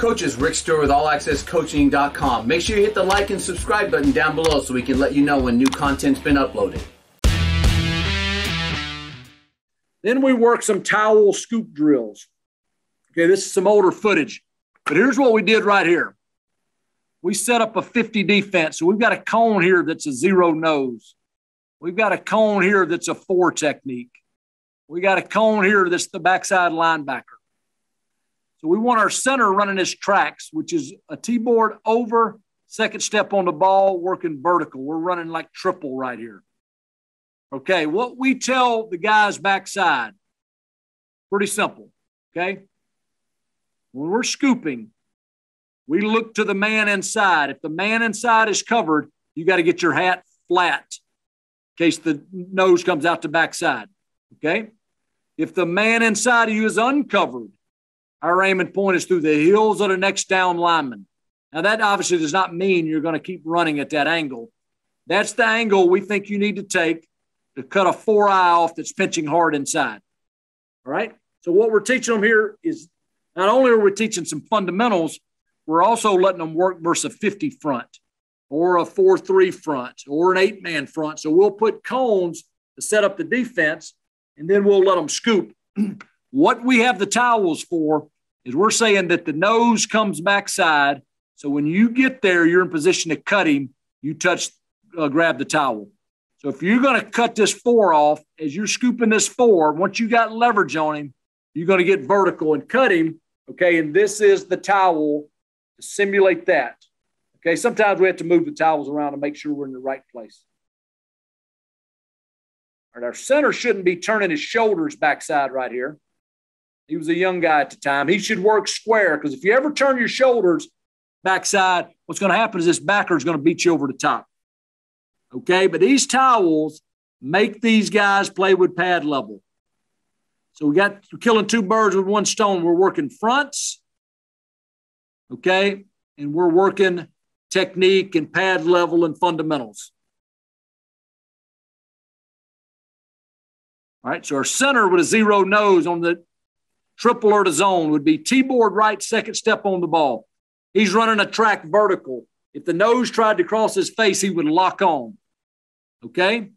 Coaches, Rick Stewart with AllAccessCoaching.com. Make sure you hit the like and subscribe button down below so we can let you know when new content's been uploaded. Then we work some towel scoop drills. Okay, this is some older footage. But here's what we did right here. We set up a 50 defense. So we've got a cone here that's a 0 nose. We've got a cone here that's a 4 technique. We got a cone here that's the backside linebacker. So we want our center running his tracks, which is a T-board over, second step on the ball, working vertical. We're running like triple right here. Okay, what we tell the guys backside, pretty simple, okay? When we're scooping, we look to the man inside. If the man inside is covered, you got to get your hat flat in case the nose comes out the backside, okay? If the man inside of you is uncovered, our aiming point is through the heels of the next down lineman. Now, that obviously does not mean you're going to keep running at that angle. That's the angle we think you need to take to cut a 4-eye off that's pinching hard inside. All right? So what we're teaching them here is not only are we teaching some fundamentals, we're also letting them work versus a 50 front or a 4-3 front or an 8-man front. So we'll put cones to set up the defense, and then we'll let them scoop. What we have the towels for is we're saying that the nose comes backside. So when you get there, you're in position to cut him. You grab the towel. So if you're going to cut this 4 off, as you're scooping this 4, once you got leverage on him, you're going to get vertical and cut him. Okay, and this is the towel to simulate that. Okay, sometimes we have to move the towels around to make sure we're in the right place. All right, our center shouldn't be turning his shoulders backside right here. He was a young guy at the time. He should work square because if you ever turn your shoulders backside, what's going to happen is this backer is going to beat you over the top. Okay, but these towels make these guys play with pad level. So we're killing 2 birds with 1 stone. We're working fronts, okay, and we're working technique and pad level and fundamentals. All right, so our center with a 0 nose on the triple or the zone would be T-board right, second step on the ball. He's running a track vertical. If the nose tried to cross his face, he would lock on. Okay?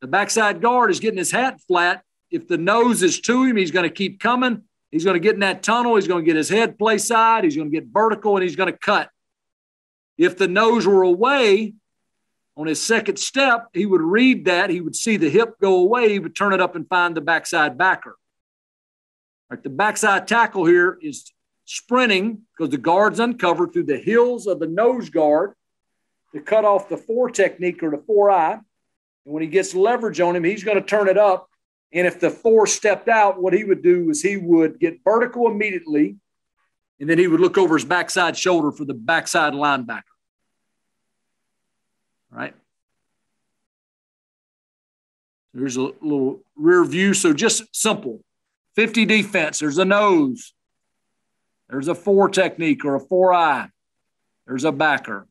The backside guard is getting his hat flat. If the nose is to him, he's going to keep coming. He's going to get in that tunnel. He's going to get his head play side. He's going to get vertical, and he's going to cut. If the nose were away on his second step, he would read that. He would see the hip go away. He would turn it up and find the backside backer. All right, the backside tackle here is sprinting because the guard's uncovered through the heels of the nose guard to cut off the 4 technique or the 4-eye. And when he gets leverage on him, he's going to turn it up. And if the 4 stepped out, what he would do is he would get vertical immediately, and then he would look over his backside shoulder for the backside linebacker. All right. There's a little rear view. So just simple. 50 defense. There's a nose. There's a 4 technique or a 4-eye. There's a backer.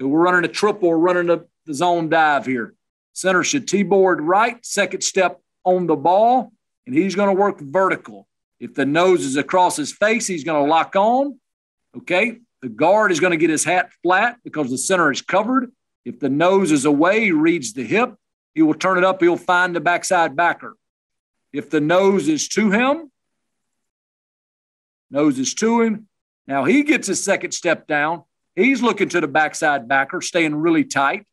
So we're running a triple. We're running the zone dive here. Center should T-board right, second step on the ball, and he's going to work vertical. If the nose is across his face, he's going to lock on. Okay? The guard is going to get his hat flat because the center is covered. If the nose is away, he reads the hip. He will turn it up. He'll find the backside backer. If the nose is to him, now he gets his second step down. He's looking to the backside backer, staying really tight.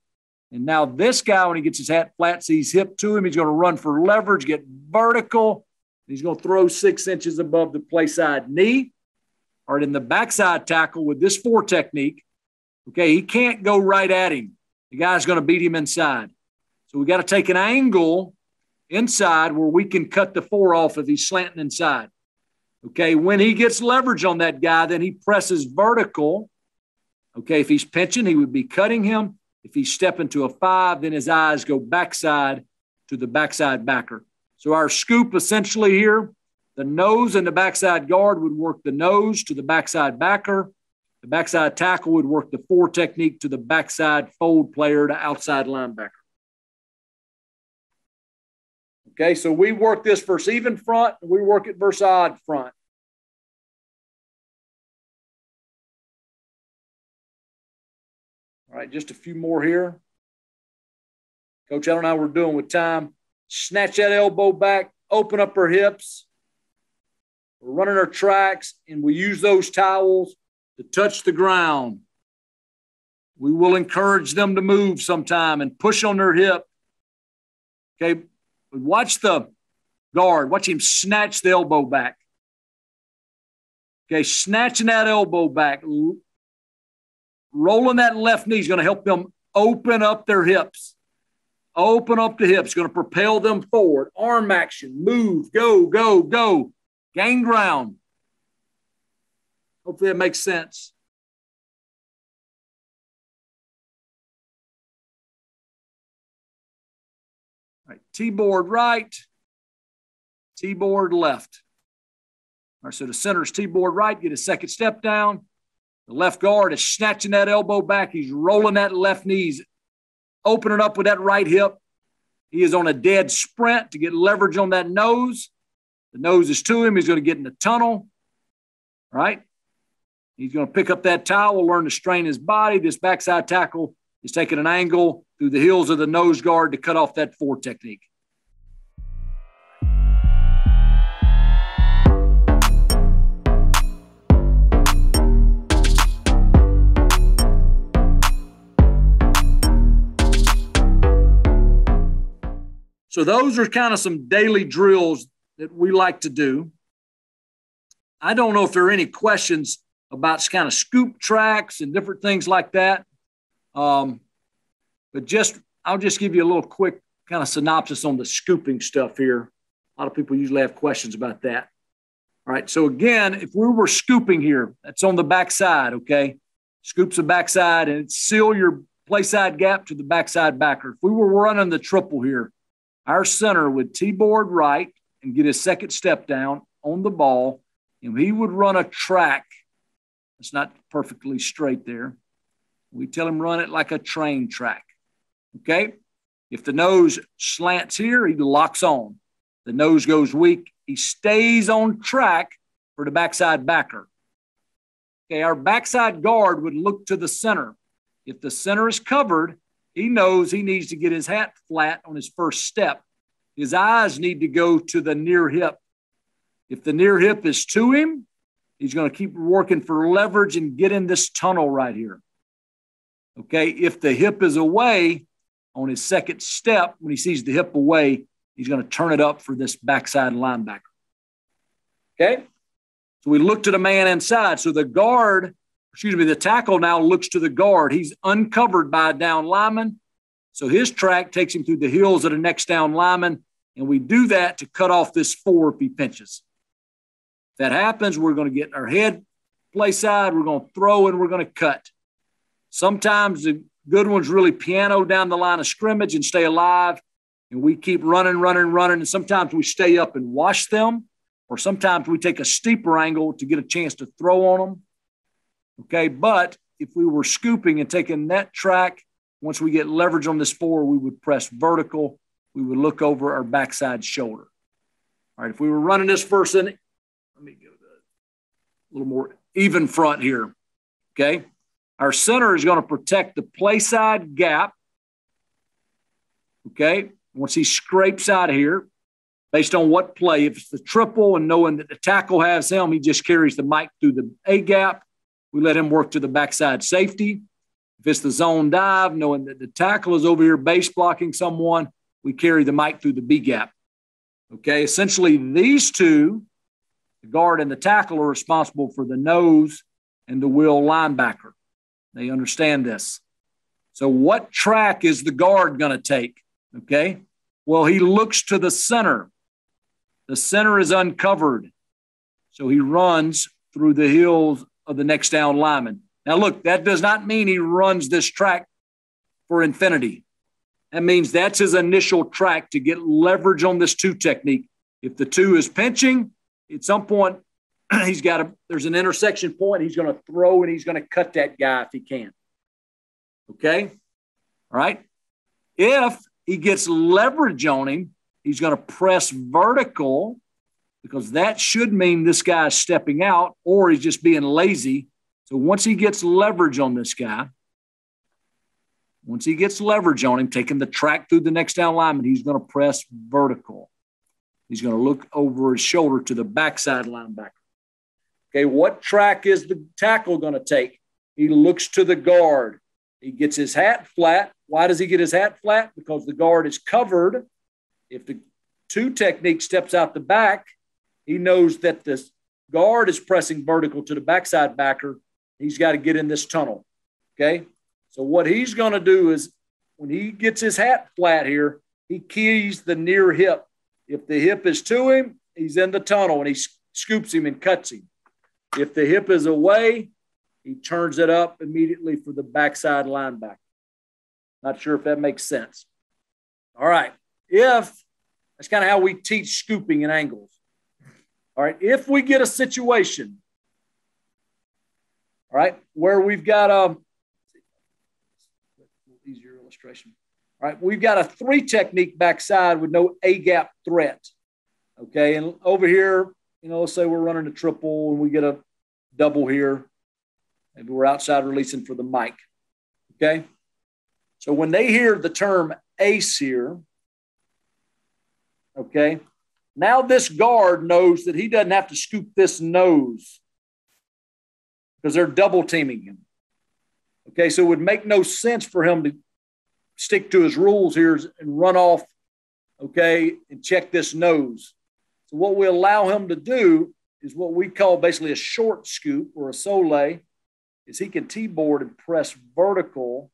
And now this guy, when he gets his hat flat, sees hip to him, he's going to run for leverage, get vertical. He's going to throw 6 inches above the play side knee. Or in the backside tackle with this 4 technique, okay, he can't go right at him. The guy's going to beat him inside. So we got to take an angle inside where we can cut the 4 off if he's slanting inside. Okay, when he gets leverage on that guy, then he presses vertical. Okay, if he's pinching, he would be cutting him. If he's stepping to a 5, then his eyes go backside to the backside backer. So our scoop essentially here, the nose and the backside guard would work the nose to the backside backer. The backside tackle would work the 4 technique to the backside fold player to outside linebacker. Okay, so we work this versus even front, and we work it versus odd front. right, just a few more here. Coach, I don't know how we're doing with time. Snatch that elbow back, open up her hips. We're running our tracks, and we use those towels to touch the ground. We will encourage them to move sometime and push on their hip. Okay, watch the guard. Watch him snatch the elbow back. Okay, snatching that elbow back. Rolling that left knee is going to help them open up their hips. Open up the hips. Going to propel them forward. Arm action. Move. Go, go, go. Gain ground. Hopefully that makes sense. All right, T-board right. T-board left. All right, so the center is T-board right. Get a second step down. The left guard is snatching that elbow back. He's rolling that left knee. He's opening up with that right hip. He is on a dead sprint to get leverage on that nose. The nose is to him. He's going to get in the tunnel. All right. He's going to pick up that towel, learn to strain his body. This backside tackle is taking an angle through the heels of the nose guard to cut off that 4 technique. So those are kind of some daily drills that we like to do. I don't know if there are any questions about kind of scoop tracks and different things like that. But I'll just give you a little quick kind of synopsis on the scooping stuff here. A lot of people usually have questions about that. All right. So again, if we were scooping here, that's on the backside. Okay. Scoops the backside and seal your play side gap to the backside backer. If we were running the triple here, our center would T-board right and get his second step down on the ball, and he would run a track. It's not perfectly straight there. We tell him run it like a train track. Okay? If the nose slants here, he locks on. The nose goes weak. He stays on track for the backside backer. Okay, our backside guard would look to the center. If the center is covered, he knows he needs to get his hat flat on his first step. His eyes need to go to the near hip. If the near hip is to him, he's going to keep working for leverage and get in this tunnel right here. Okay, if the hip is away on his second step, when he sees the hip away, he's going to turn it up for this backside linebacker. Okay, so we look to the man inside. So the tackle now looks to the guard. He's uncovered by a down lineman. So his track takes him through the heels of the next down lineman, and we do that to cut off this 4 if he pinches. If that happens, we're going to get our head play side, we're going to throw, and we're going to cut. Sometimes the good ones really piano down the line of scrimmage and stay alive, and we keep running, and sometimes we stay up and wash them, or sometimes we take a steeper angle to get a chance to throw on them. Okay, but if we were scooping and taking that track, once we get leverage on this 4, we would press vertical. We would look over our backside shoulder. All right, if we were running this first inning, let me go to a little more even front here. Okay, our center is going to protect the play side gap. Okay, once he scrapes out of here, based on what play, if it's the triple and knowing that the tackle has him, he just carries the mic through the A gap. We let him work to the backside safety. If it's the zone dive, knowing that the tackle is over here base blocking someone, we carry the mic through the B gap. Okay, essentially these two, the guard and the tackle, are responsible for the nose and the will linebacker. They understand this. So what track is the guard going to take? Okay, well, he looks to the center. The center is uncovered. So he runs through the heels of the next down lineman. Now, look, that does not mean he runs this track for infinity. That means that's his initial track to get leverage on this 2 technique. If the 2 is pinching, at some point, there's an intersection point. He's going to throw and he's going to cut that guy if he can. Okay? All right? If he gets leverage on him, he's going to press vertical, because that should mean this guy is stepping out or he's just being lazy. So once he gets leverage on this guy, Once he gets leverage on him, taking the track through the next down lineman, he's going to press vertical. He's going to look over his shoulder to the backside linebacker. Okay, what track is the tackle going to take? He looks to the guard. He gets his hat flat. Why does he get his hat flat? Because the guard is covered. If the two technique steps out the back, he knows that the guard is pressing vertical to the backside backer. He's got to get in this tunnel. Okay, so what he's going to do is when he gets his hat flat here, he keys the near hip. If the hip is to him, he's in the tunnel and he scoops him and cuts him. If the hip is away, he turns it up immediately for the backside linebacker. Not sure if that makes sense. All right. That's kind of how we teach scooping and angles. All right. If we get a situation, all right, where we've got a easier illustration. All right, we've got a 3 technique backside with no A-gap threat. Okay, and over here, let's say we're running a triple and we get a double here. Maybe we're outside releasing for the mic. Okay, so when they hear the term ace here, okay, now this guard knows that he doesn't have to scoop this nose because they're double teaming him. Okay, so it would make no sense for him to stick to his rules here and run off, okay, and check this nose. So what we allow him to do is what we call basically a short scoop or a sole, is he can T-board and press vertical,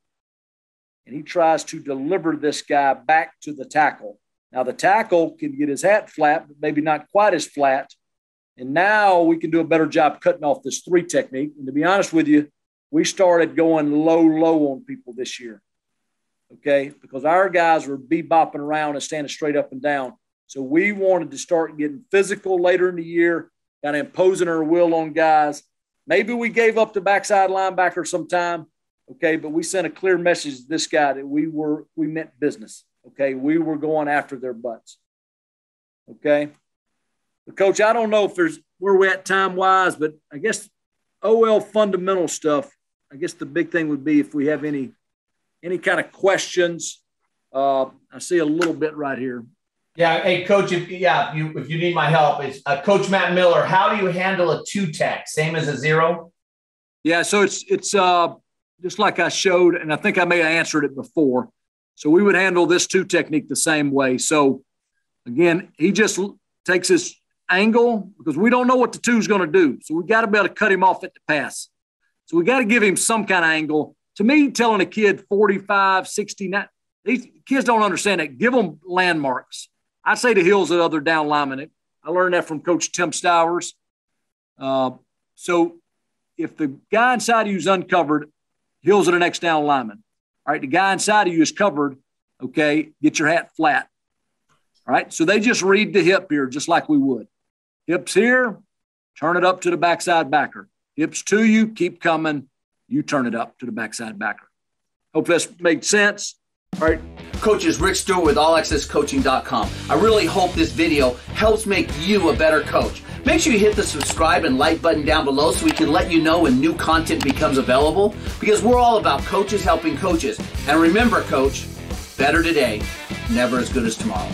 and he tries to deliver this guy back to the tackle. Now, the tackle can get his hat flat, but maybe not quite as flat. And now we can do a better job cutting off this 3 technique. And to be honest with you, we started going low on people this year, okay, because our guys were bebopping around and standing straight up and down. So we wanted to start getting physical later in the year, kind of imposing our will on guys. Maybe we gave up the backside linebacker sometime, okay, but we sent a clear message to this guy that we meant business, okay? We were going after their butts, okay? But, Coach, I don't know if there's where we're at time-wise, but I guess OL fundamental stuff, I guess the big thing would be if we have any kind of questions. I see a little bit right here. Yeah. Hey, Coach, if you need my help, it's Coach Matt Miller. How do you handle a 2-tech? Same as a 0? Yeah. So it's just like I showed, and I think I may have answered it before. So we would handle this 2 technique the same way. So again, he just takes his angle because we don't know what the 2 is going to do. So we got to be able to cut him off at the pass. So we got to give him some kind of angle. To me, telling a kid 45, 69, these kids don't understand that. Give them landmarks. I say to Hills at other down linemen. I learned that from Coach Tim Stowers. So if the guy inside of you is uncovered, Hills at the next down lineman. All right, the guy inside of you is covered, okay, get your hat flat. All right, so they just read the hip here just like we would. Hips here, turn it up to the backside backer. Hips to you, keep coming. You turn it up to the backside backer. Hope this made sense. All right. Coaches, Rick Stewart with allaccesscoaching.com. I really hope this video helps make you a better coach. Make sure you hit the subscribe and like button down below so we can let you know when new content becomes available, because we're all about coaches helping coaches. And remember, Coach, better today, never as good as tomorrow.